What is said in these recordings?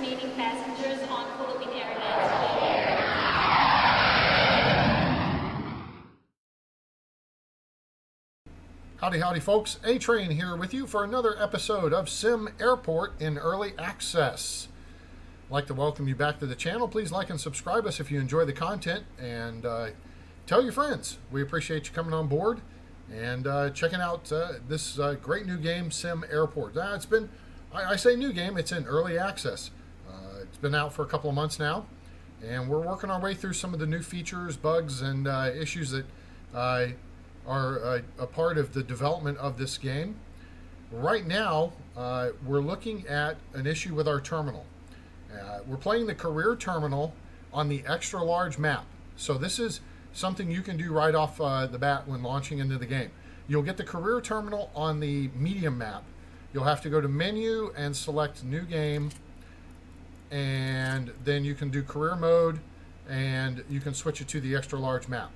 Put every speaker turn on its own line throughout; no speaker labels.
remaining passengers on Philippine Airlines.
Howdy, howdy, folks. A-Train here with you for another episode of SimAirport in Early Access. I'd like to welcome you back to the channel. Please like and subscribe us if you enjoy the content, and tell your friends. We appreciate you coming on board and checking out this great new game, SimAirport. It's been, I say new game, it's in early access. It's been out for a couple of months now, and we're working our way through some of the new features, bugs, and issues that are a part of the development of this game. Right now, we're looking at an issue with our terminal. We're playing the career terminal on the extra large map. So this is something you can do right off the bat when launching into the game. You'll get the career terminal on the medium map. You'll have to go to menu and select new game, and then you can do career mode, and you can switch it to the extra large map.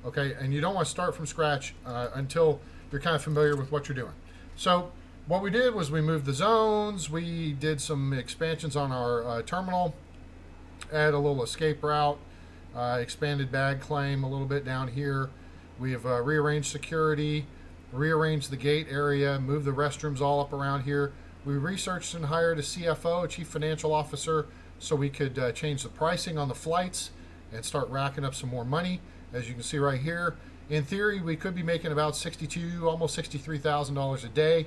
Okay, and you don't want to start from scratch until you're kind of familiar with what you're doing. So what we did was we moved the zones, we did some expansions on our terminal, add a little escape route, expanded bag claim a little bit down here. We have rearranged security, rearranged the gate area, moved the restrooms all up around here. We researched and hired a CFO, a chief financial officer, so we could change the pricing on the flights and start racking up some more money. As you can see right here, in theory, we could be making about $62,000, almost $63,000 a day.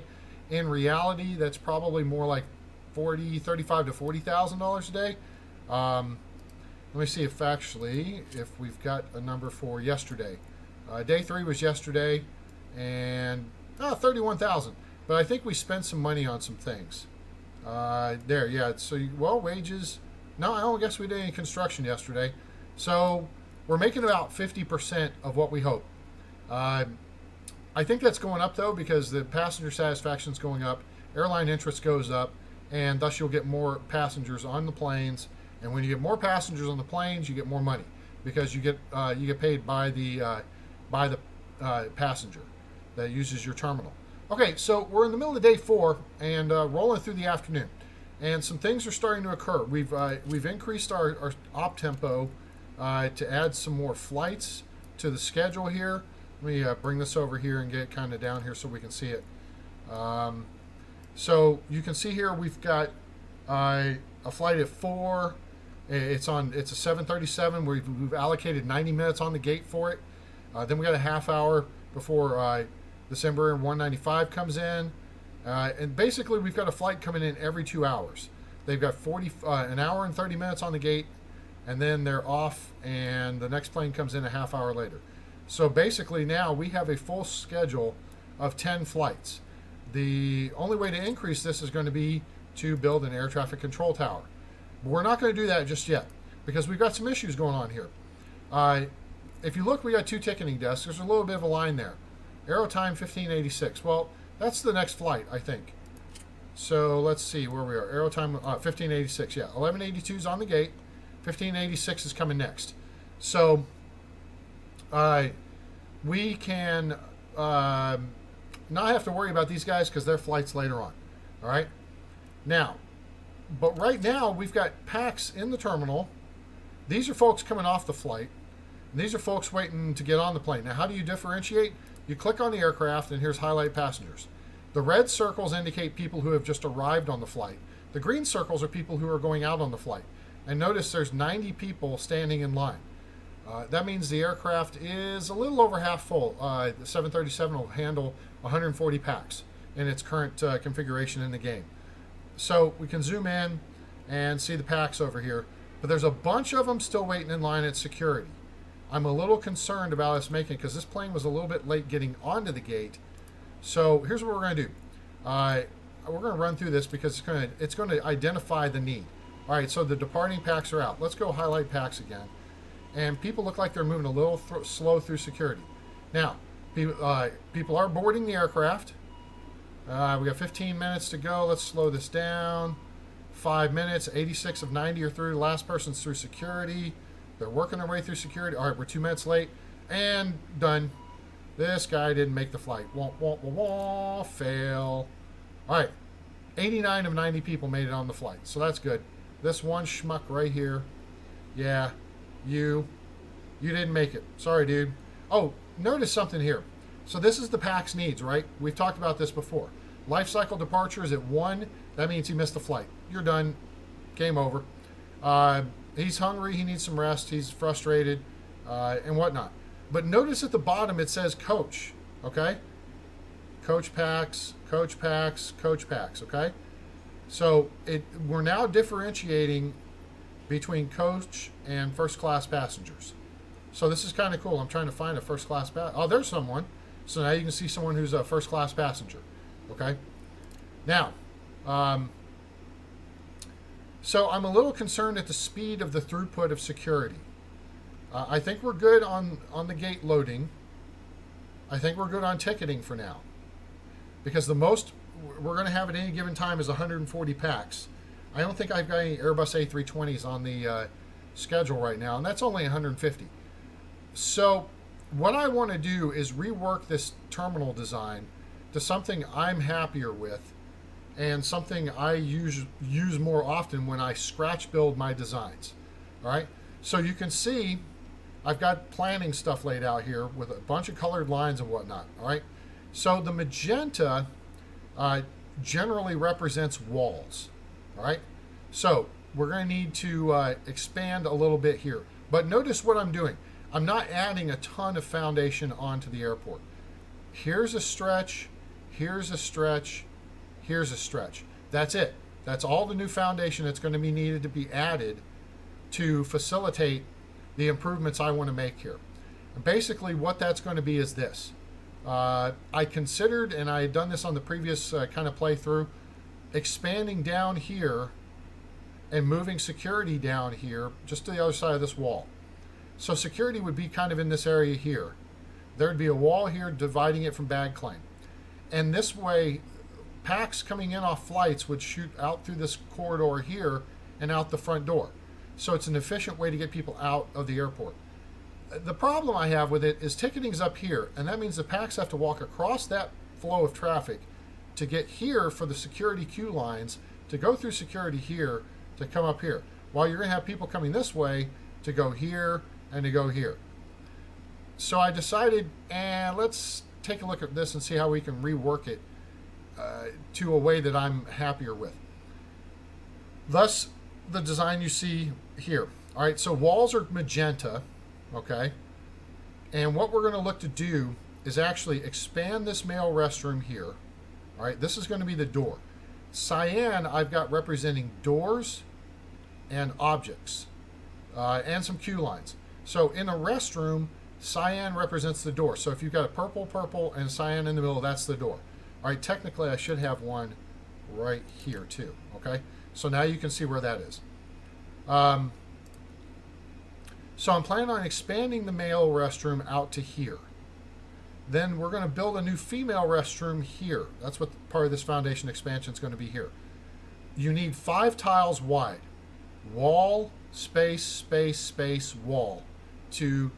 In reality, that's probably more like $35,000 to $40,000 a day. Let me see if we've got a number for yesterday. Day 3 was yesterday, and $31,000. But I think we spent some money on some things. Yeah. So, wages. No, I don't guess we did any construction yesterday. So we're making about 50% of what we hope. I think that's going up, though, because the passenger satisfaction is going up, airline interest goes up, and thus you'll get more passengers on the planes. And when you get more passengers on the planes, you get more money because you get paid by the passenger that uses your terminal. Okay, so we're in the middle of day 4 and rolling through the afternoon, and some things are starting to occur. We've increased our op tempo to add some more flights to the schedule here. Let me bring this over here and get it kind of down here so we can see it. So you can see here we've got a flight at 4. It's a 737. We've allocated 90 minutes on the gate for it. Then we got a half hour before December 195 comes in. And basically we've got a flight coming in every 2 hours. They've got an hour and 30 minutes on the gate, and then they're off, and the next plane comes in a half hour later. So basically now we have a full schedule of 10 flights. The only way to increase this is going to be to build an air traffic control tower. But we're not going to do that just yet because we've got some issues going on here. If you look, we got 2 ticketing desks. There's a little bit of a line there. Aero time 1586. Well, that's the next flight, I think. So let's see where we are. Aero time 1586. Yeah, 1182 is on the gate. 1586 is coming next. So we can not have to worry about these guys because their flight's later on. All right. Now, but right now we've got packs in the terminal. These are folks coming off the flight. And these are folks waiting to get on the plane. Now, how do you differentiate? You click on the aircraft, and here's highlight passengers. The red circles indicate people who have just arrived on the flight. The green circles are people who are going out on the flight. And notice there's 90 people standing in line. That means the aircraft is a little over half full. The 737 will handle 140 packs in its current configuration in the game. So we can zoom in and see the packs over here. But there's a bunch of them still waiting in line at security. I'm a little concerned about us making it because this plane was a little bit late getting onto the gate. So here's what we're going to do. We're going to run through this because it's going to identify the need. All right, so the departing packs are out. Let's go highlight packs again. And people look like they're moving a little slow through security. Now, people are boarding the aircraft. We got 15 minutes to go. Let's slow this down. 5 minutes. 86 of 90 are through. The last person's through security. They're working their way through security. All right, we're 2 minutes late. And done. This guy didn't make the flight. Wah, wah, wah, wah, fail. All right. 89 of 90 people made it on the flight, so that's good. this one schmuck right here. Yeah, you didn't make it. Sorry, dude. Oh, notice something here. So this is the PAX needs, right? We've talked about this before. Life cycle departure is at 1. That means he missed the flight. You're done. Game over. He's hungry. He needs some rest. He's frustrated and whatnot. But notice at the bottom it says coach, okay? Coach PAX, coach PAX, coach PAX, okay? So we're now differentiating between coach and first class passengers. So this is kind of cool. I'm trying to find a first class oh, there's someone. So now you can see someone who's a first class passenger, okay? Now, so I'm a little concerned at the speed of the throughput of security. I think we're good on the gate loading. I think we're good on ticketing for now. Because the most we're going to have at any given time is 140 PAX. I don't think I've got any Airbus A320s on the schedule right now, and that's only 150. So what I want to do is rework this terminal design to something I'm happier with and something I use more often when I scratch build my designs. All right, so you can see I've got planning stuff laid out here with a bunch of colored lines and whatnot. All right, so the magenta generally represents walls. All right, so we're going to need to expand a little bit here. But notice what I'm doing. I'm not adding a ton of foundation onto the airport. Here's a stretch, here's a stretch, here's a stretch. That's it. That's all the new foundation that's going to be needed to be added to facilitate the improvements I want to make here. And basically what that's going to be is this. I considered, and I had done this on the previous kind of playthrough, expanding down here and moving security down here just to the other side of this wall. So security would be kind of in this area here. There'd be a wall here dividing it from bag claim. And this way, PAX coming in off flights would shoot out through this corridor here and out the front door. So it's an efficient way to get people out of the airport. The problem I have with it is ticketing's up here, and that means the PAX have to walk across that flow of traffic to get here for the security queue lines, to go through security here, to come up here. While you're going to have people coming this way to go here and to go here. So I decided, let's take a look at this and see how we can rework it to a way that I'm happier with. Thus, the design you see here. All right, so walls are magenta, okay? And what we're going to look to do is actually expand this male restroom here. All right, this is going to be the door. Cyan, I've got representing doors and objects and some queue lines. So in a restroom, cyan represents the door. So if you've got a purple, purple, and cyan in the middle, that's the door. All right, technically I should have one right here too, okay? So now you can see where that is. So I'm planning on expanding the male restroom out to here. Then we're going to build a new female restroom here. That's what part of this foundation expansion is going to be here. You need 5 tiles wide. Wall, space, space, space, wall to,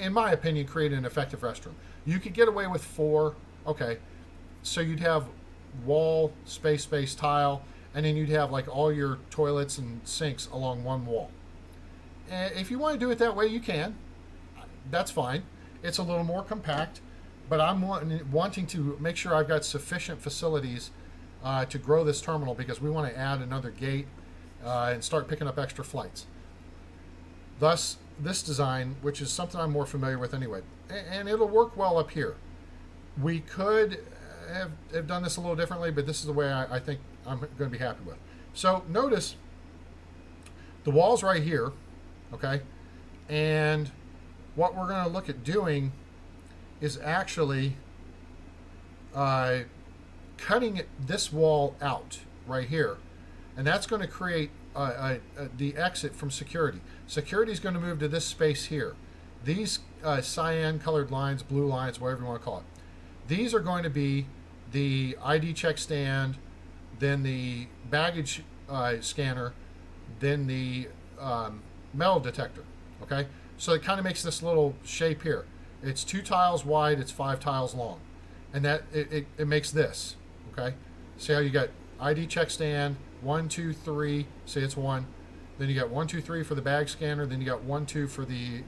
in my opinion, create an effective restroom. You could get away with 4. Okay. So you'd have wall, space, space, tile, and then you'd have like all your toilets and sinks along one wall. And if you want to do it that way, you can. That's fine. It's a little more compact, but I'm wanting to make sure I've got sufficient facilities to grow this terminal because we want to add another gate and start picking up extra flights. Thus, this design, which is something I'm more familiar with anyway, and it'll work well up here. We could have done this a little differently, but this is the way I think I'm going to be happy with. So notice the wall's right here, okay? And what we're going to look at doing is actually cutting this wall out right here. And that's going to create the exit from security. Security is going to move to this space here. These cyan colored lines, blue lines, whatever you want to call it. These are going to be the ID check stand, then the baggage scanner, then the metal detector, okay? So it kind of makes this little shape here. It's 2 tiles wide, it's 5 tiles long. And that it makes this, okay? See how you got ID check stand, 1, 2, 3. Say it's 1. Then you got 1, 2, 3 for the bag scanner. Then you got 1, 2 for the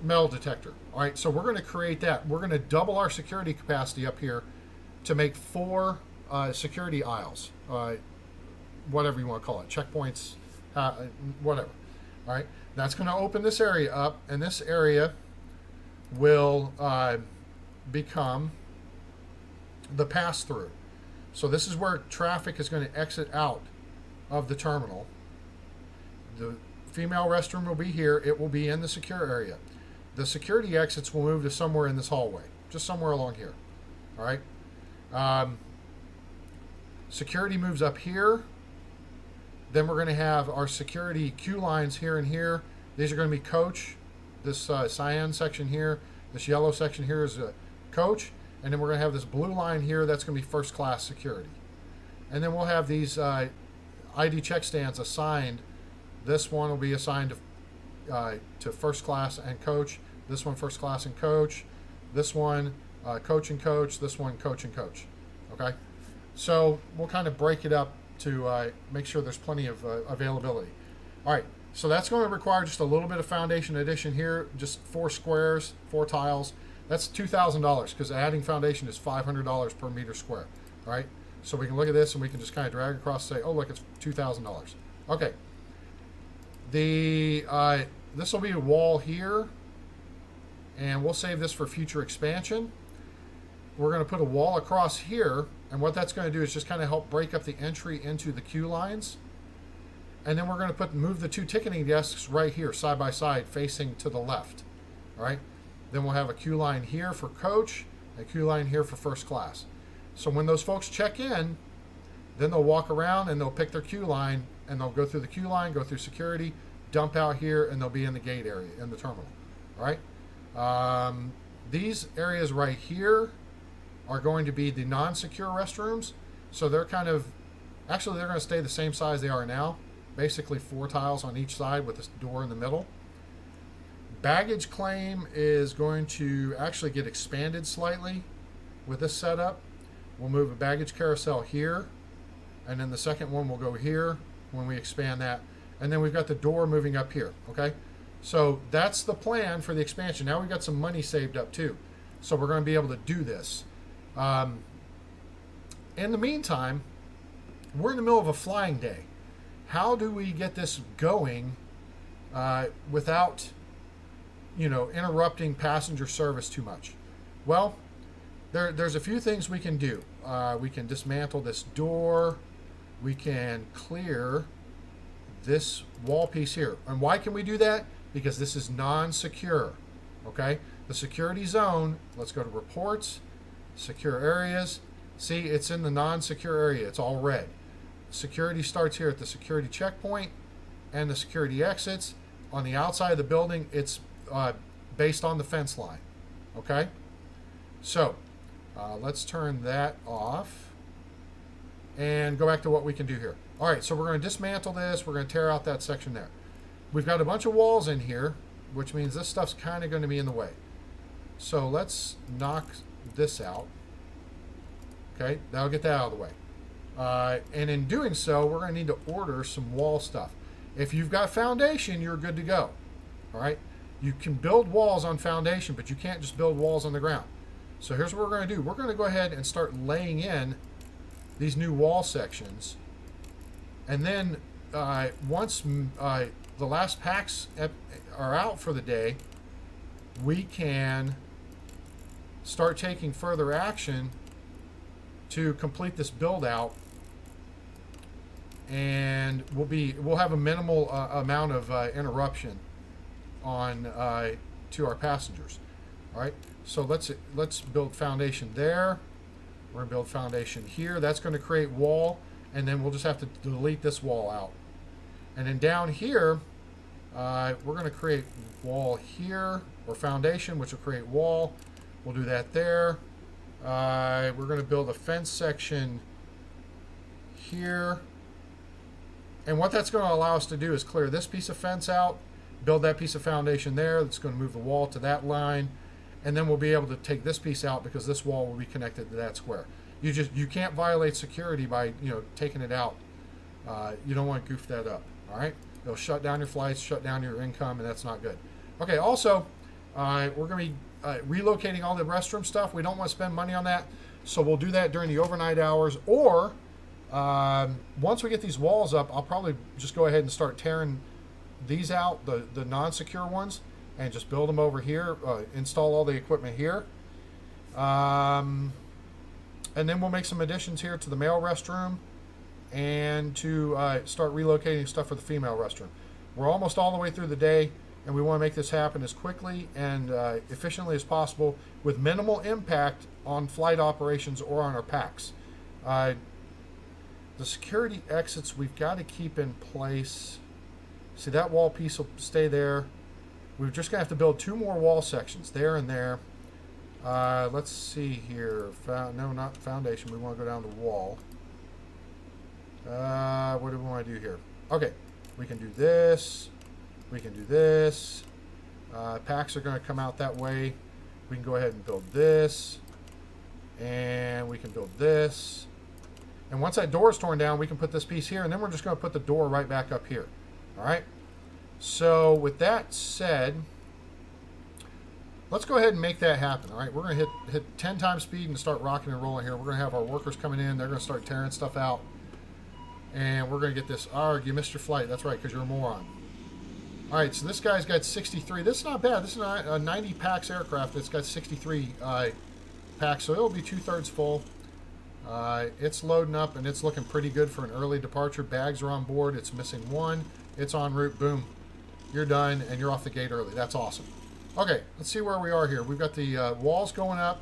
metal detector. All right, so we're going to create that. We're going to double our security capacity up here to make 4 security aisles, whatever you want to call it, checkpoints, whatever. All right, that's going to open this area up, and this area will become the pass-through. So this is where traffic is going to exit out of the terminal. The female restroom will be here. It will be in the secure area. The security exits will move to somewhere in this hallway, just somewhere along here. All right. Security moves up here. Then we're going to have our security queue lines here and here. These are going to be coach. This cyan section here, this yellow section here is a coach. And then we're going to have this blue line here. That's going to be first class security. And then we'll have these ID check stands assigned. This one will be assigned to first class and coach. This one first class and coach. This one coach and coach. This one coach and coach. Okay? So we'll kind of break it up to make sure there's plenty of availability. All right, so that's going to require just a little bit of foundation addition here, just 4 squares, 4 tiles. That's $2,000 because adding foundation is $500 per meter square. All right, so we can look at this and we can just kind of drag across and say, oh, look, it's $2,000. Okay. This will be a wall here, and we'll save this for future expansion. We're going to put a wall across here, and what that's going to do is just kind of help break up the entry into the queue lines. And then we're going to move the 2 ticketing desks right here, side by side, facing to the left. All right. Then we'll have a queue line here for coach, and a queue line here for first class. So when those folks check in, then they'll walk around and they'll pick their queue line, and they'll go through the queue line, go through security, dump out here, and they'll be in the gate area, in the terminal. All right. These areas right here are going to be the non-secure restrooms. So they're they're going to stay the same size they are now. Basically 4 tiles on each side with this door in the middle. Baggage claim is going to actually get expanded slightly with this setup. We'll move a baggage carousel here, and then the second one will go here when we expand that. And then we've got the door moving up here, okay? So that's the plan for the expansion. Now we've got some money saved up too. So we're going to be able to do this. In the meantime, we're in the middle of a flying day. How do we get this going without, interrupting passenger service too much? Well, there's a few things we can do. We can dismantle this door. We can clear this wall piece here. And why can we do that? Because this is non-secure. Okay? The security zone, let's go to reports, secure areas. See, it's in the non-secure area. It's all red. Security starts here at the security checkpoint and the security exits. On the outside of the building, it's based on the fence line. Okay? So, let's turn that off and go back to what we can do here. All right, so we're going to dismantle this. We're going to tear out that section there. We've got a bunch of walls in here, which means this stuff's kind of going to be in the way. So let's knock this out. Okay, that'll get that out of the way. And in doing so, we're going to need to order some wall stuff. If you've got foundation, you're good to go. All right, you can build walls on foundation, but you can't just build walls on the ground. So here's what we're going to do. We're going to go ahead and start laying in these new wall sections. And then once the last packs are out for the day, we can start taking further action to complete this build out, and we'll have a minimal amount of interruption on to our passengers. All right, so let's build foundation there. We're gonna build foundation here. That's going to create wall, and then we'll just have to delete this wall out. And then down here, we're going to create wall here, or foundation, which will create wall. We'll do that there. We're going to build a fence section here. And what that's going to allow us to do is clear this piece of fence out, build that piece of foundation there. That's going to move the wall to that line. And then we'll be able to take this piece out because this wall will be connected to that square. You can't violate security by taking it out. You don't want to goof that up. All right, it'll shut down your flights, shut down your income, and that's not good. Okay. Also, we're going to be relocating all the restroom stuff. We don't want to spend money on that, so we'll do that during the overnight hours. Or once we get these walls up, I'll probably just go ahead and start tearing these out, the non-secure ones, and just build them over here. Install all the equipment here. And then we'll make some additions here to the male restroom and to start relocating stuff for the female restroom. We're almost all the way through the day, and we want to make this happen as quickly and efficiently as possible with minimal impact on flight operations or on our packs. The security exits we've got to keep in place. See, that wall piece will stay there. We're just going to have to build 2 more wall sections, there and there. Let's see here. No, not foundation. We want to go down the wall. What do we want to do here? Okay, we can do this. We can do this. Packs are going to come out that way. We can go ahead and build this. And we can build this. And once that door is torn down, we can put this piece here. And then we're just going to put the door right back up here. All right? So with that said, let's go ahead and make that happen. All right, we're going to hit 10 times speed and start rocking and rolling here. We're going to have our workers coming in. They're going to start tearing stuff out. And we're going to get this. You missed your flight. That's right, because you're a moron. All right, so this guy's got 63. This is not bad. This is a 90 packs aircraft that's got 63 packs, so it'll be 2/3 full. It's loading up, and it's looking pretty good for an early departure. Bags are on board. It's missing 1. It's en route. Boom. You're done, and you're off the gate early. That's awesome. Okay, let's see where we are here. We've got the walls going up.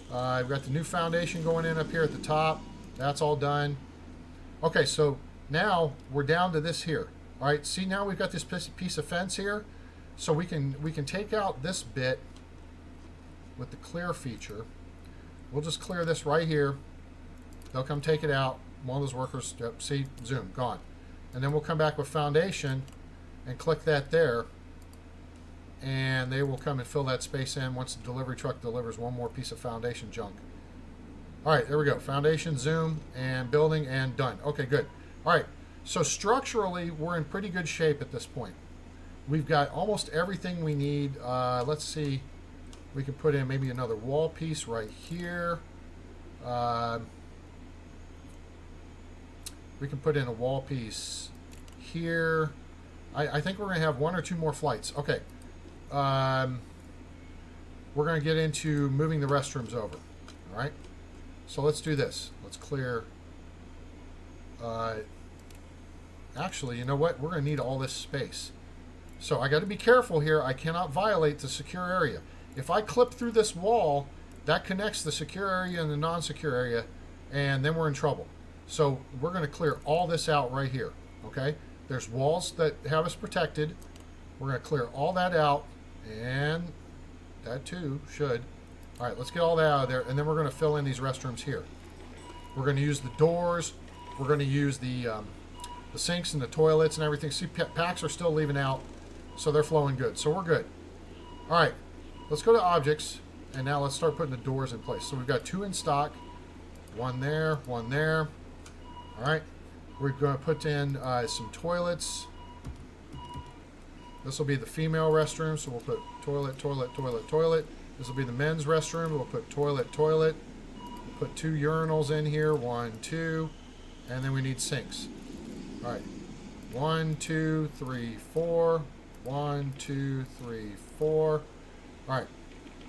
We've got the new foundation going in up here at the top. That's all done. Okay, so now we're down to this here. All right, see, now we've got this piece of fence here. So we can take out this bit with the clear feature. We'll just clear this right here. They'll come take it out. One of those workers, see, zoom, gone. And then we'll come back with foundation and click that there. And they will come and fill that space in once the delivery truck delivers one more piece of foundation junk. All right, there we go. Foundation, zoom, and building, and done. Okay, good. All right, so structurally, we're in pretty good shape at this point. We've got almost everything we need. Let's see. We can put in maybe another wall piece right here. We can put in a wall piece here. I think we're going to have 1 or 2 more flights. Okay. We're going to get into moving the restrooms over. All right. So let's do this. Let's clear. Actually, you know what? We're going to need all this space. So I got to be careful here. I cannot violate the secure area. If I clip through this wall, that connects the secure area and the non-secure area, and then we're in trouble. So we're going to clear all this out right here. Okay? There's walls that have us protected. We're going to clear all that out, and that too should. All right, let's get all that out of there, and then we're going to fill in these restrooms here. We're going to use the doors. We're going to use the sinks and the toilets and everything. See, packs are still leaving out, so they're flowing good. So we're good. All right, let's go to objects, and now let's start putting the doors in place. So we've got 2 in stock, 1 there, 1 there. All right, we're going to put in some toilets. This will be the female restroom, so we'll put toilet, toilet, toilet, toilet. This will be the men's restroom. We'll put toilet, toilet. We'll put 2 urinals in here, 1, 2, and then we need sinks. All right, 1, 2, 3, 4. 1, 2, 3, 4. All right,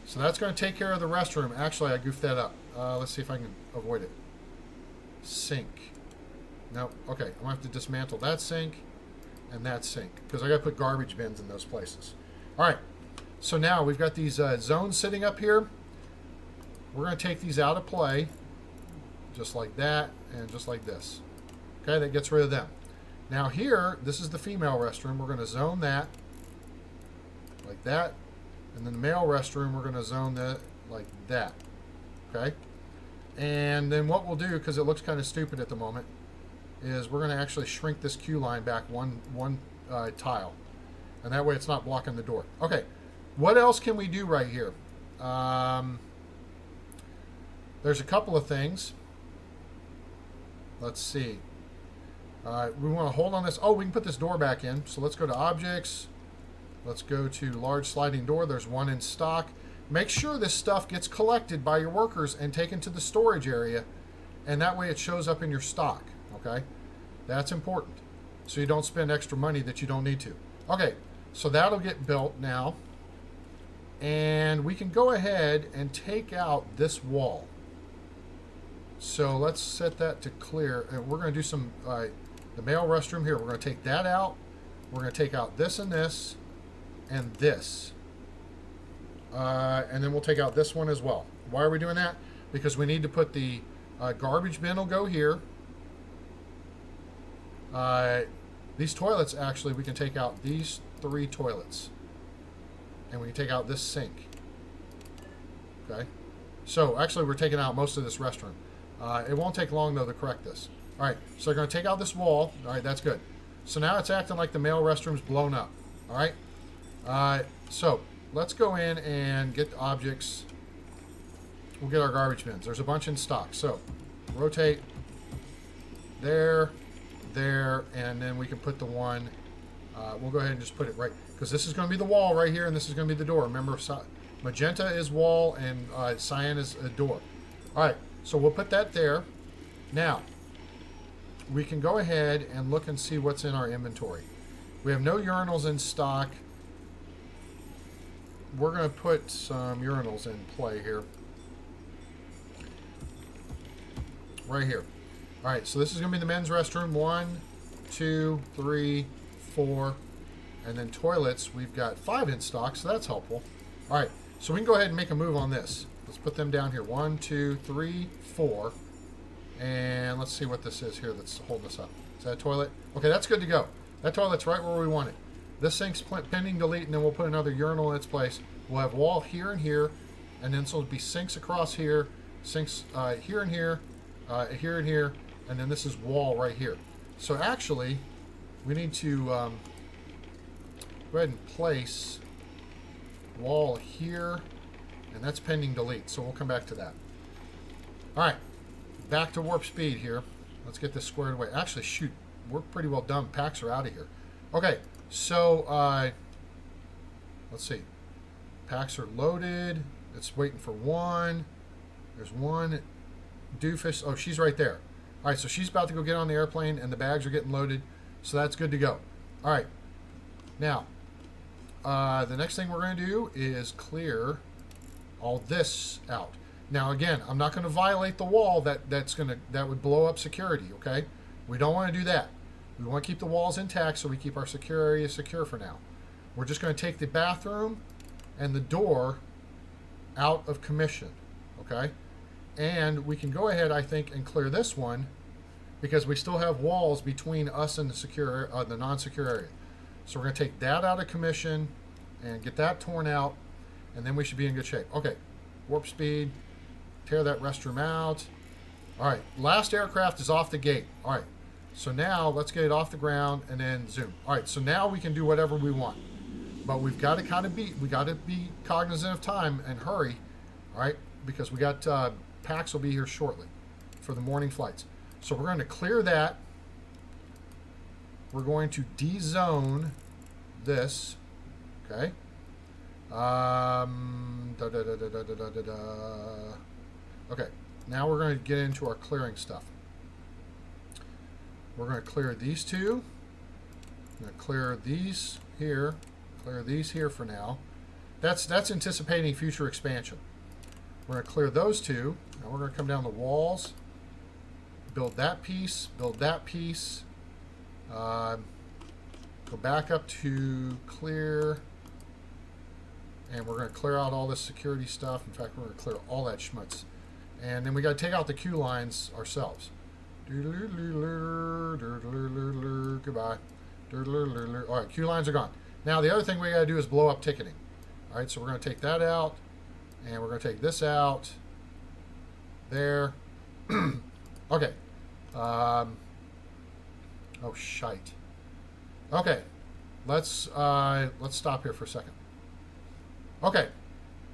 so that's going to take care of the restroom. Actually, I goofed that up. Let's see if I can avoid it. Sink. Nope. Okay, I'm going to have to dismantle that sink and that sink because I got to put garbage bins in those places. All right, so now we've got these zones sitting up here. We're going to take these out of play just like that and just like this. Okay, that gets rid of them. Now here, this is the female restroom. We're going to zone that like that. And then the male restroom, we're going to zone that like that. Okay? And then what we'll do, because it looks kind of stupid at the moment, is we're going to actually shrink this queue line back one tile. And that way it's not blocking the door. Okay, what else can we do right here? there's a couple of things. Let's see. We want to hold on this. Oh, we can put this door back in. So let's go to objects. Let's go to large sliding door. There's one in stock. Make sure this stuff gets collected by your workers and taken to the storage area, and that way it shows up in your stock, okay? That's important, so you don't spend extra money that you don't need to. Okay, so that'll get built now, and we can go ahead and take out this wall. So let's set that to clear, and we're going to do some, the male restroom here, we're going to take that out. We're going to take out this and this and this. And then we'll take out this one as well. Why are we doing that? Because we need to put the garbage bin will go here. These toilets, actually, we can take out these 3 toilets. And we can take out this sink. Okay? So, actually, we're taking out most of this restroom. It won't take long, though, to correct this. All right, so they're going to take out this wall. All right, that's good. So now it's acting like the male restroom's blown up. All right? So let's go in and get the objects. We'll get our garbage bins. There's a bunch in stock. So rotate there, there, and then we can put the one. We'll go ahead and just put it right, because this is going to be the wall right here, and this is going to be the door. Remember, magenta is wall, and cyan is a door. All right, so we'll put that there. Now, we can go ahead and look and see what's in our inventory. We have no urinals in stock. We're going to put some urinals in play here. Right here. All right, so this is going to be the men's restroom. 1, 2, 3, 4. And then toilets, we've got 5 in stock, so that's helpful. All right, so we can go ahead and make a move on this. Let's put them down here. 1, 2, 3, 4. And let's see what this is here that's holding us up. Is that a toilet? Okay, that's good to go. That toilet's right where we want it. This sink's pending delete, and then we'll put another urinal in its place. We'll have wall here and here, and then so it'll be sinks across here, sinks here and here, here and here, and then this is wall right here. So actually, we need to go ahead and place wall here, and that's pending delete, so we'll come back to that. All right. Back to warp speed here. Let's get this squared away. Actually, shoot, we're pretty well done. Packs are out of here. Okay, so let's see. Packs are loaded. It's waiting for one. There's one doofus. Oh, she's right there. All right, so she's about to go get on the airplane, and the bags are getting loaded, so that's good to go. All right, now the next thing we're going to do is clear all this out. Now again, I'm not going to violate the wall that would blow up security, okay? We don't want to do that. We want to keep the walls intact so we keep our secure area secure for now. We're just going to take the bathroom and the door out of commission, okay? And we can go ahead, I think, and clear this one because we still have walls between us and the secure, the non-secure area. So we're going to take that out of commission and get that torn out, and then we should be in good shape. Okay, warp speed. Tear that restroom out. All right, last aircraft is off the gate. All right, so now let's get it off the ground and then zoom. All right, so now we can do whatever we want, but we've got to we got to be cognizant of time and hurry. All right, because we got PAX will be here shortly for the morning flights. So we're going to clear that. We're going to de-zone this. Okay. Okay, now we're going to get into our clearing stuff. We're going to clear these two. I'm going to clear these here. Clear these here for now. That's anticipating future expansion. We're going to clear those two. Now we're going to come down the walls. Build that piece. Build that piece. Go back up to clear. And we're going to clear out all this security stuff. In fact, we're going to clear all that schmutz. And then we got to take out the queue lines ourselves. Goodbye. All right, queue lines are gone. Now the other thing we got to do is blow up ticketing. All right, so we're going to take that out, and we're going to take this out. There. Okay. Oh shite. Okay. Let's stop here for a second. Okay.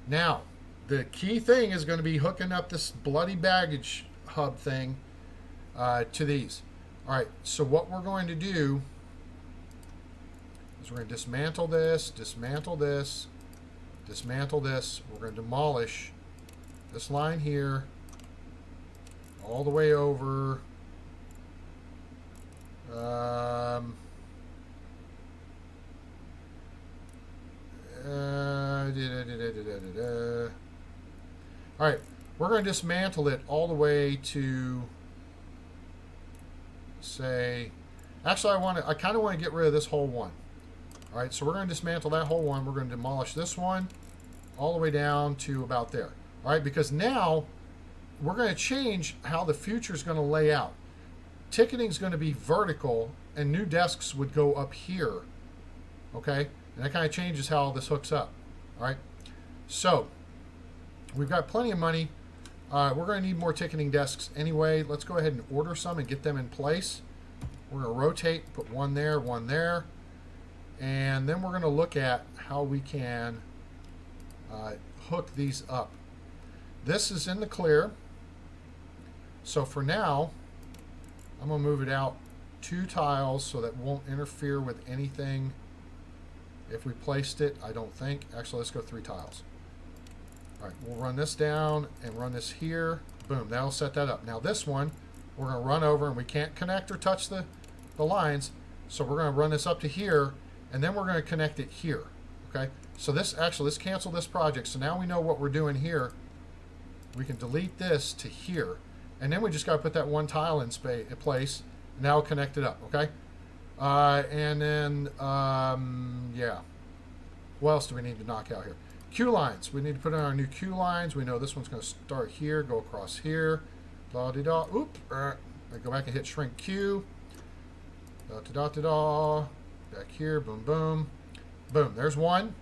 Now, the key thing is going to be hooking up this bloody baggage hub thing to these. All right, so what we're going to do is we're going to dismantle this, dismantle this, dismantle this. We're going to demolish this line here all the way over. All right, we're going to dismantle it all the way to, say, actually I kind of want to get rid of this whole one. All right, so we're going to dismantle that whole one. We're going to demolish this one all the way down to about there. All right, because now we're going to change how the future is going to lay out. Ticketing is going to be vertical, and new desks would go up here. Okay, and that kind of changes how this hooks up. All right, so we've got plenty of money. We're going to need more ticketing desks anyway. Let's go ahead and order some and get them in place. We're going to rotate, put one there, and then we're going to look at how we can hook these up. This is in the clear, so for now I'm going to move it out 2 tiles so that won't interfere with anything if we placed it. I don't think. Actually, let's go 3 tiles. All right, we'll run this down and run this here. Boom, that'll set that up. Now this one, we're going to run over, and we can't connect or touch the lines, so we're going to run this up to here, and then we're going to connect it here. Okay, so this, actually, let's cancel this project. So now we know what we're doing here. We can delete this to here, and then we just got to put that 1 tile in place, and now we'll connect it up. Okay, and then yeah, what else do we need to knock out here? Queue lines. We need to put in our new queue lines. We know this one's going to start here, go across here. Da da da. Oop. I go back and hit shrink queue. Da da da da da. Back here. Boom boom. Boom. There's one.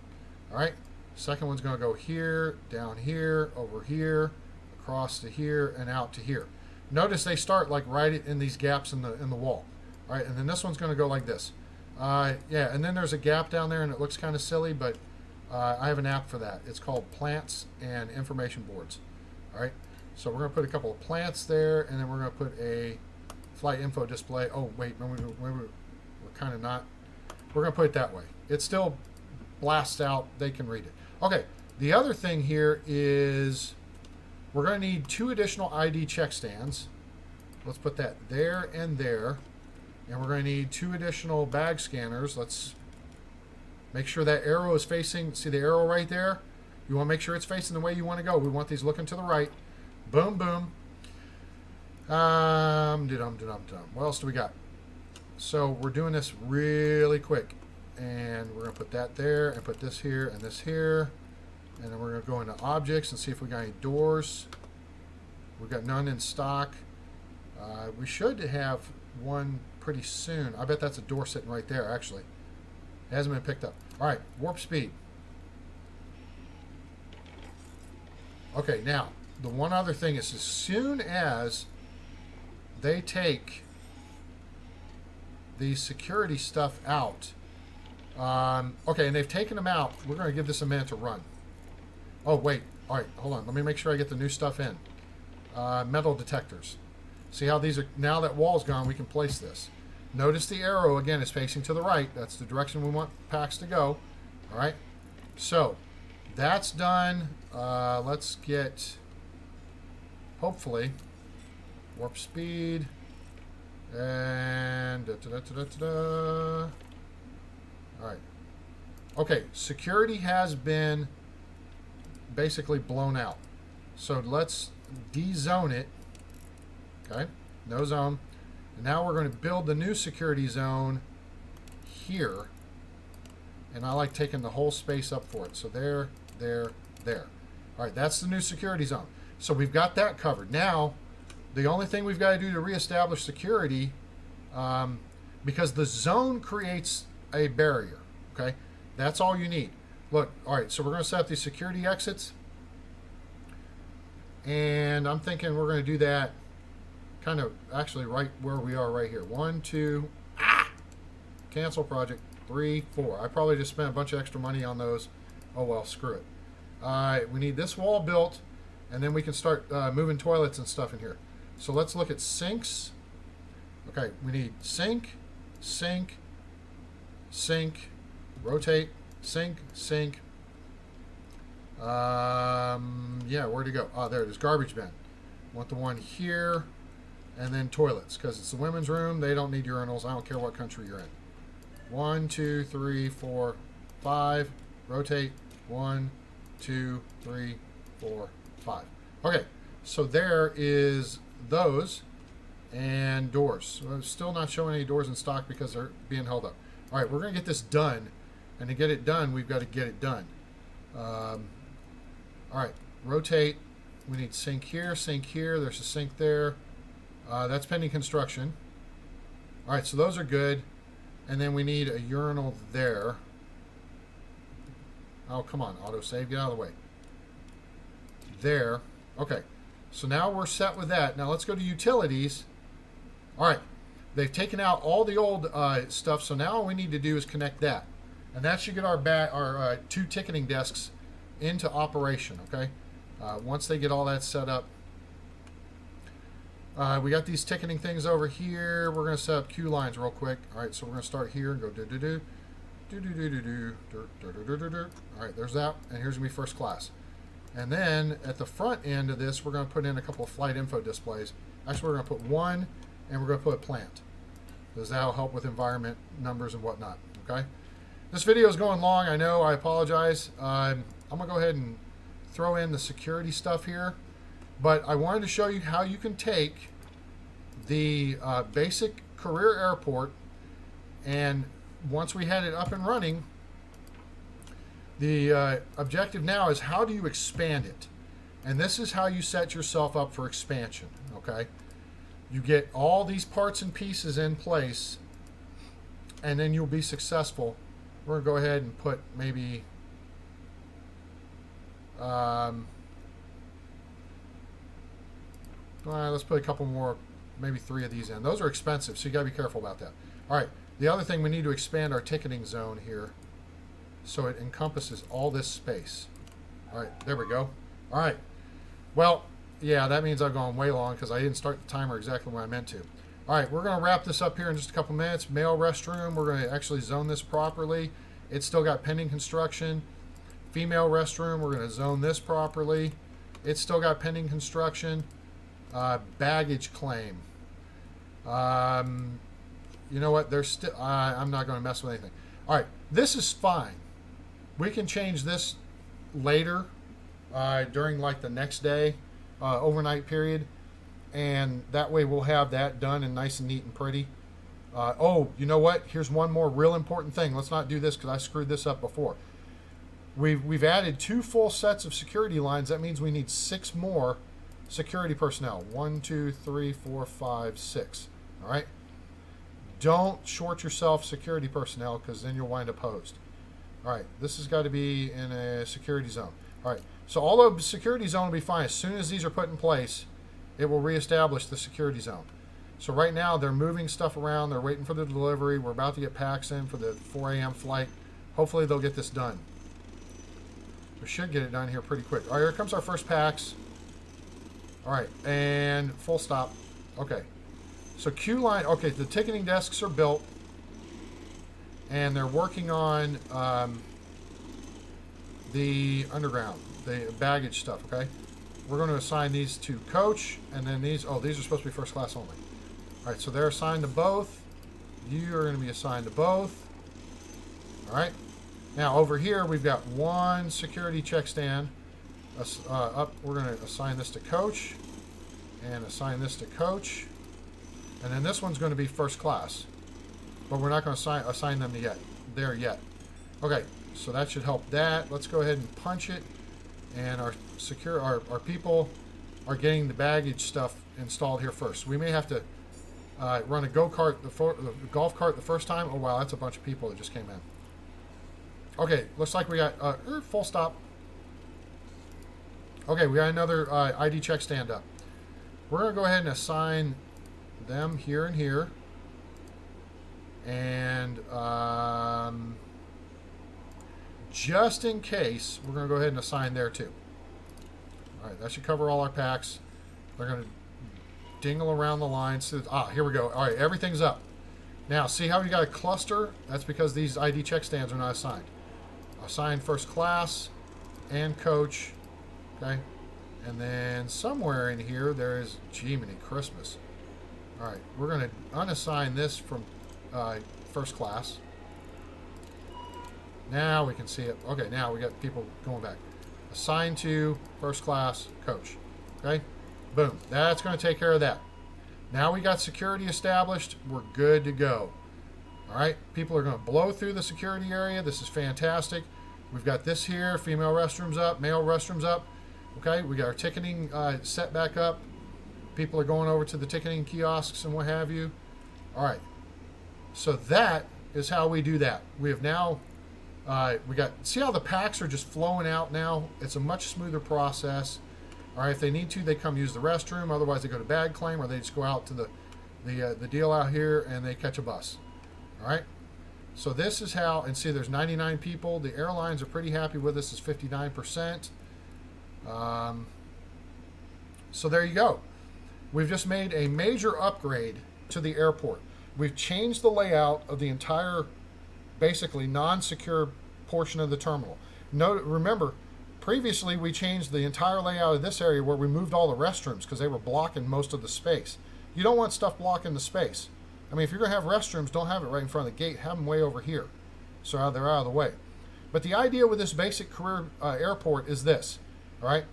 All right. Second one's going to go here, down here, over here, across to here, and out to here. Notice they start like right in these gaps in the wall. All right. And then this one's going to go like this. Yeah. And then there's a gap down there, and it looks kind of silly, but I have an app for that. It's called Plants and Information Boards. All right, so we're going to put a couple of plants there, and then we're going to put a flight info display. Oh, wait, we're kind of not. We're going to put it that way. It still blasts out. They can read it. Okay, the other thing here is we're going to need 2 additional ID check stands. Let's put that there and there. And we're going to need 2 additional bag scanners. Let's make sure that arrow is facing, see the arrow right there? You want to make sure it's facing the way you want to go. We want these looking to the right. Boom, boom. What else do we got? So we're doing this really quick. And we're going to put that there and put this here and this here. And then we're going to go into objects and see if we got any doors. We've got none in stock. We should have one pretty soon. I bet that's a door sitting right there, actually. It hasn't been picked up. All right, warp speed. Okay, now, the one other thing is as soon as they take the security stuff out, okay, and they've taken them out, we're going to give this a minute to run. Oh, wait. All right, hold on. Let me make sure I get the new stuff in. Metal detectors. See how these are, now that wall's gone, we can place this. Notice the arrow, again, is facing to the right. That's the direction we want packs to go. All right. So that's done. Let's get, hopefully, warp speed. And all right. Okay, security has been basically blown out. So let's de-zone it. Okay, no zone. And now we're going to build the new security zone here. And I like taking the whole space up for it. So there, there, there. All right, that's the new security zone. So we've got that covered. Now, the only thing we've got to do to reestablish security, because the zone creates a barrier, okay? That's all you need. Look, all right, so we're going to set up these security exits. And I'm thinking we're going to do that kind of actually right where we are right here. 1, 2, cancel project, 3, 4. I probably just spent a bunch of extra money on those. Oh well, screw it. We need this wall built, and then we can start moving toilets and stuff in here. So let's look at sinks. Okay, we need sink, sink, sink, rotate, sink, sink. Yeah, where'd it go? Oh, there it is, garbage bin. Want the one here, and then toilets, because it's the women's room. They don't need urinals. I don't care what country you're in. 1, 2, 3, 4, 5. Rotate. 1, 2, 3, 4, 5. Okay, so there is those and doors. So I'm still not showing any doors in stock because they're being held up. All right, we're going to get this done, and to get it done, we've got to get it done. All right, rotate. We need sink here, sink here. There's a sink there. That's pending construction. All right, so those are good. And then we need a urinal there. Oh, come on, autosave, get out of the way. There. Okay, so now we're set with that. Now let's go to utilities. All right, they've taken out all the old stuff, so now all we need to do is connect that. And that should get our 2 ticketing desks into operation, okay? Once they get all that set up. We got these ticketing things over here. We're going to set up queue lines real quick. All right, so we're going to start here and go do-do-do. Do-do-do-do-do. Do-do-do-do-do. All right, there's that. And here's going to be first class. And then at the front end of this, we're going to put in a couple of flight info displays. Actually, we're going to put one, and we're going to put a plant, because that'll help with environment numbers and whatnot, okay? This video is going long. I know. I apologize. I'm going to go ahead and throw in the security stuff here. But I wanted to show you how you can take the basic career airport, and once we had it up and running, the objective now is how do you expand it? And this is how you set yourself up for expansion, okay? You get all these parts and pieces in place, and then you'll be successful. We're going to go ahead and put maybe... let's put a couple more, maybe 3 of these in. Those are expensive, so you got to be careful about that. All right, the other thing, we need to expand our ticketing zone here so it encompasses all this space. All right, there we go. All right, well, yeah, that means I've gone way long because I didn't start the timer exactly when I meant to. All right, we're going to wrap this up here in just a couple minutes. Male restroom, we're going to actually zone this properly. It's still got pending construction. Female restroom, we're going to zone this properly. It's still got pending construction. Baggage claim. You know what? There's still. I'm not going to mess with anything. All right, this is fine. We can change this later during like the next day, overnight period, and that way we'll have that done and nice and neat and pretty. Oh, you know what? Here's one more real important thing. Let's not do this because I screwed this up before. We've added 2 full sets of security lines. That means we need 6 more security personnel. 1, 2, 3, 4, 5, 6. All right. Don't short yourself security personnel because then you'll wind up hosed. All right. This has got to be in a security zone. All right. So all of the security zone will be fine. As soon as these are put in place, it will reestablish the security zone. So right now they're moving stuff around. They're waiting for the delivery. We're about to get packs in for the 4 a.m. flight. Hopefully they'll get this done. We should get it done here pretty quick. All right, here comes our first packs. All right, and full stop. Okay, so queue line. Okay, the ticketing desks are built, and they're working on the underground, the baggage stuff. Okay, we're going to assign these to coach, and then these. Oh, these are supposed to be first class only. All right, so they're assigned to both. You are going to be assigned to both. All right. Now over here we've got 1 security check stand. We're going to assign this to coach, and assign this to coach, and then this one's going to be first class, but we're not going to assign them yet. Okay, so that should help that. Let's go ahead and punch it, and our people are getting the baggage stuff installed here first. We may have to run a golf cart the first time. Oh wow, that's a bunch of people that just came in. Okay, looks like we got full stop. Okay, we got another ID check stand up. We're going to go ahead and assign them here and here. And just in case, we're going to go ahead and assign there too. All right, that should cover all our packs. They're going to dingle around the line. So, here we go. All right, everything's up. Now, see how we got a cluster? That's because these ID check stands are not assigned. Assign first class and coach. Okay. And then somewhere in here, there is Jiminy Christmas. All right, we're going to unassign this from first class. Now we can see it. Okay, now we got people going back. Assign to first class coach. Okay, boom. That's going to take care of that. Now we got security established. We're good to go. All right, people are going to blow through the security area. This is fantastic. We've got this here, female restrooms up, male restrooms up. Okay, we got our ticketing set back up. People are going over to the ticketing kiosks and what have you. All right, so that is how we do that. We have now, see how the packs are just flowing out now? It's a much smoother process. All right, if they need to, they come use the restroom. Otherwise, they go to bag claim, or they just go out to the deal out here and they catch a bus. All right. So this is how, and see, there's 99 people. The airlines are pretty happy with us. It's 59%. So there you go. We've just made a major upgrade to the airport. We've changed the layout of the entire, basically non-secure portion of the terminal. Remember, previously we changed the entire layout of this area where we moved all the restrooms because they were blocking most of the space. You don't want stuff blocking the space. I mean, if you're going to have restrooms, don't have it right in front of the gate. Have them way over here so they're out of the way. But the idea with this basic career airport is this, all right?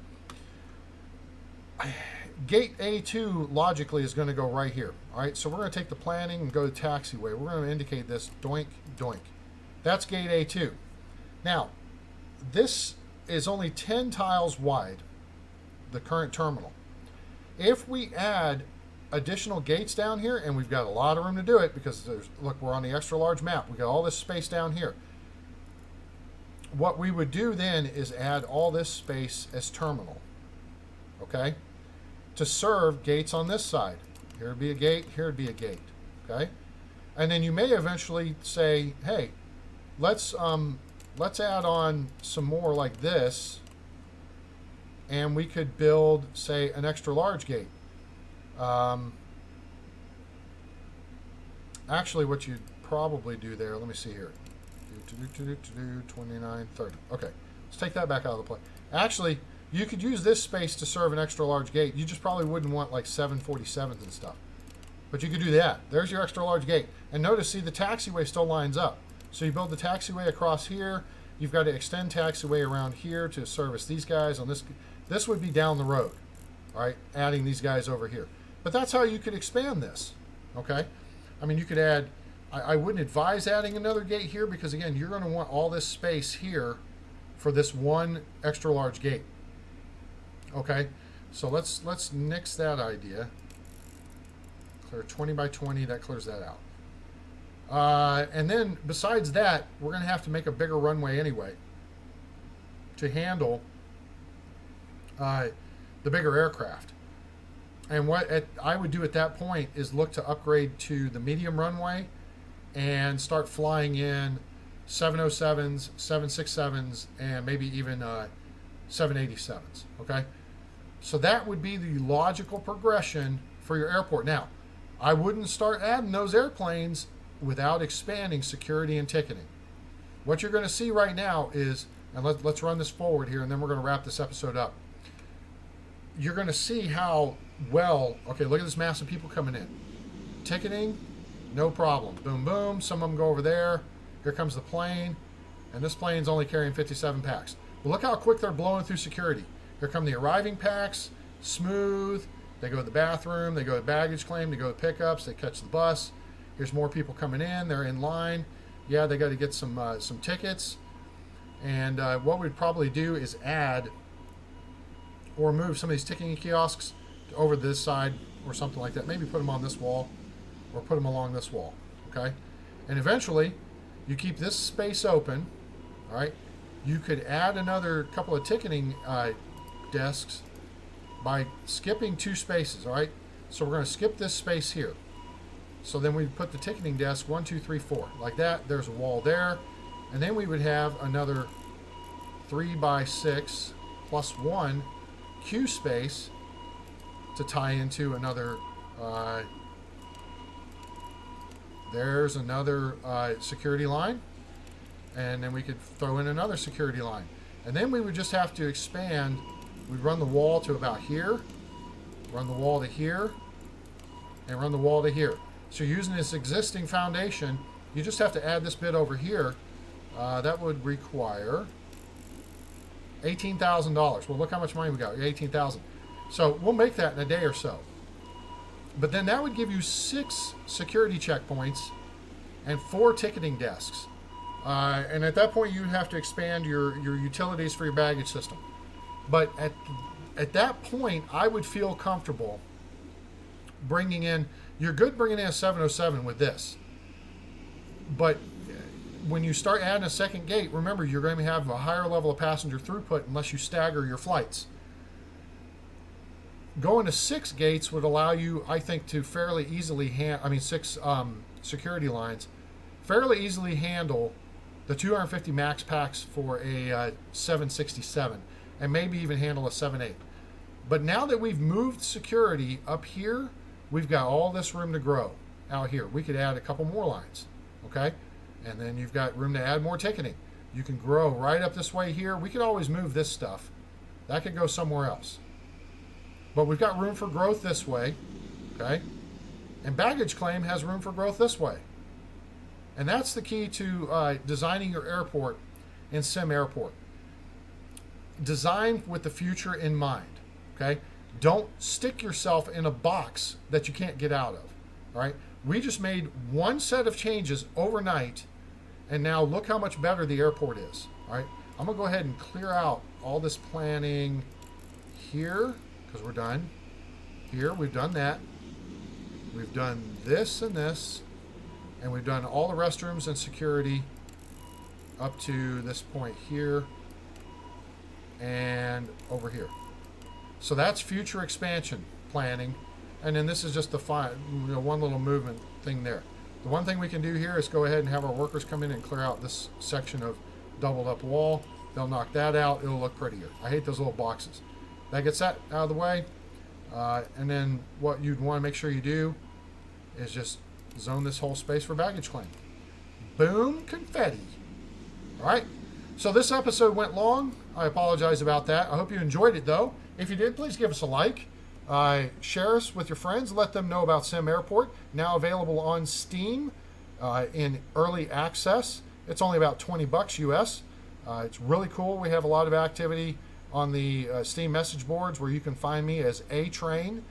Gate A2 logically is going to go right here, all right? So we're going to take the planning and go to taxiway. We're going to indicate this, doink, doink. That's gate A2. Now, this is only 10 tiles wide, the current terminal. If we add additional gates down here, and we've got a lot of room to do it because look, we're on the extra large map. We got all this space down here. What we would do then is add all this space as terminal, okay, to serve gates on this side. Here would be a gate, here would be a gate, okay? And then you may eventually say, hey, let's add on some more like this, and we could build, say, an extra large gate. Actually, what you'd probably do there, let me see here. 29, 30. Okay, let's take that back out of the play. Actually, you could use this space to serve an extra large gate. You just probably wouldn't want like 747s and stuff. But you could do that. There's your extra large gate. And notice, see, the taxiway still lines up. So you build the taxiway across here. You've got to extend taxiway around here to service these guys on this. This would be down the road, all right, adding these guys over here. But that's how you could expand this, okay? I mean, you could add, I wouldn't advise adding another gate here because, again, you're going to want all this space here for this one extra large gate, okay? So let's nix that idea. Clear 20 by 20, that clears that out. And then besides that, we're going to have to make a bigger runway anyway to handle the bigger aircraft. And what I would do at that point is look to upgrade to the medium runway and start flying in 707s, 767s, and maybe even 787s, okay? So that would be the logical progression for your airport. Now, I wouldn't start adding those airplanes without expanding security and ticketing. What you're going to see right now is, and let's run this forward here, and then we're going to wrap this episode up. You're going to see how well, okay, look at this mass of people coming in. Ticketing, no problem. Boom, boom. Some of them go over there. Here comes the plane, and this plane's only carrying 57 packs. But look how quick they're blowing through security. Here come the arriving packs, smooth. They go to the bathroom, they go to baggage claim, they go to pickups, they catch the bus. Here's more people coming in. They're in line. Yeah, they got to get some tickets. And what we'd probably do is add or move some of these ticketing kiosks over this side or something like that. Maybe put them on this wall or put them along this wall, okay? And eventually, you keep this space open, all right? You could add another couple of ticketing desks by skipping 2 spaces, all right? So we're going to skip this space here. So then we put the ticketing desk 1, 2, 3, 4 like that. There's a wall there, and then we would have another 3x6 plus 1 queue space to tie into another. There's another security line, and then we could throw in another security line, and then we would just have to expand. We'd run the wall to about here, run the wall to here, and run the wall to here. So using this existing foundation, you just have to add this bit over here. That would require $18,000. Well, look how much money we got. $18,000. So we'll make that in a day or so. But then that would give you 6 security checkpoints and 4 ticketing desks. And at that point, you have to expand your utilities for your baggage system. But at that point, I would feel comfortable bringing in. You're good bringing in a 707 with this. But when you start adding a second gate, remember, you're going to have a higher level of passenger throughput unless you stagger your flights. Going to 6 gates would allow you, I think, to fairly easily 6 security lines, fairly easily handle the 250 max packs for a 767, and maybe even handle a 78. But now that we've moved security up here, we've got all this room to grow out here. We could add a couple more lines, okay? And then you've got room to add more ticketing. You can grow right up this way here. We could always move this stuff. That could go somewhere else. But we've got room for growth this way, okay? And baggage claim has room for growth this way. And that's the key to designing your airport in SimAirport. Design with the future in mind, okay? Don't stick yourself in a box that you can't get out of, all right? We just made one set of changes overnight, and now look how much better the airport is, all right? I'm going to go ahead and clear out all this planning here, because we're done. Here, we've done that. We've done this and this, and we've done all the restrooms and security up to this point here and over here. So that's future expansion planning, and then this is just the one little movement thing there. The one thing we can do here is go ahead and have our workers come in and clear out this section of doubled up wall. They'll knock that out. It'll look prettier. I hate those little boxes. That gets that out of the way, and then what you'd want to make sure you do is just zone this whole space for baggage claim. Boom, confetti. All right, so this episode went long. I apologize about that. I hope you enjoyed it, though. If you did, please give us a like. Share us with your friends. Let them know about SimAirport, now available on Steam in early access. It's only about $20 US. It's really cool. We have a lot of activity on the Steam message boards where you can find me as A-Train,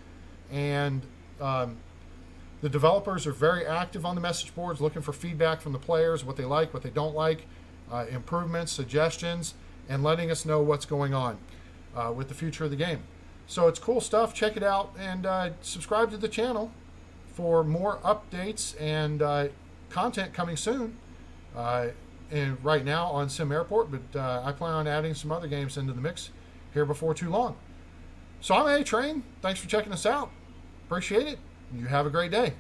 and the developers are very active on the message boards, looking for feedback from the players, what they like, what they don't like, improvements, suggestions, and letting us know what's going on with the future of the game. So it's cool stuff. Check it out, and subscribe to the channel for more updates and content coming soon. And right now on SimAirport, but I plan on adding some other games into the mix here before too long. So I'm A-Train. Thanks for checking us out. Appreciate it. You have a great day.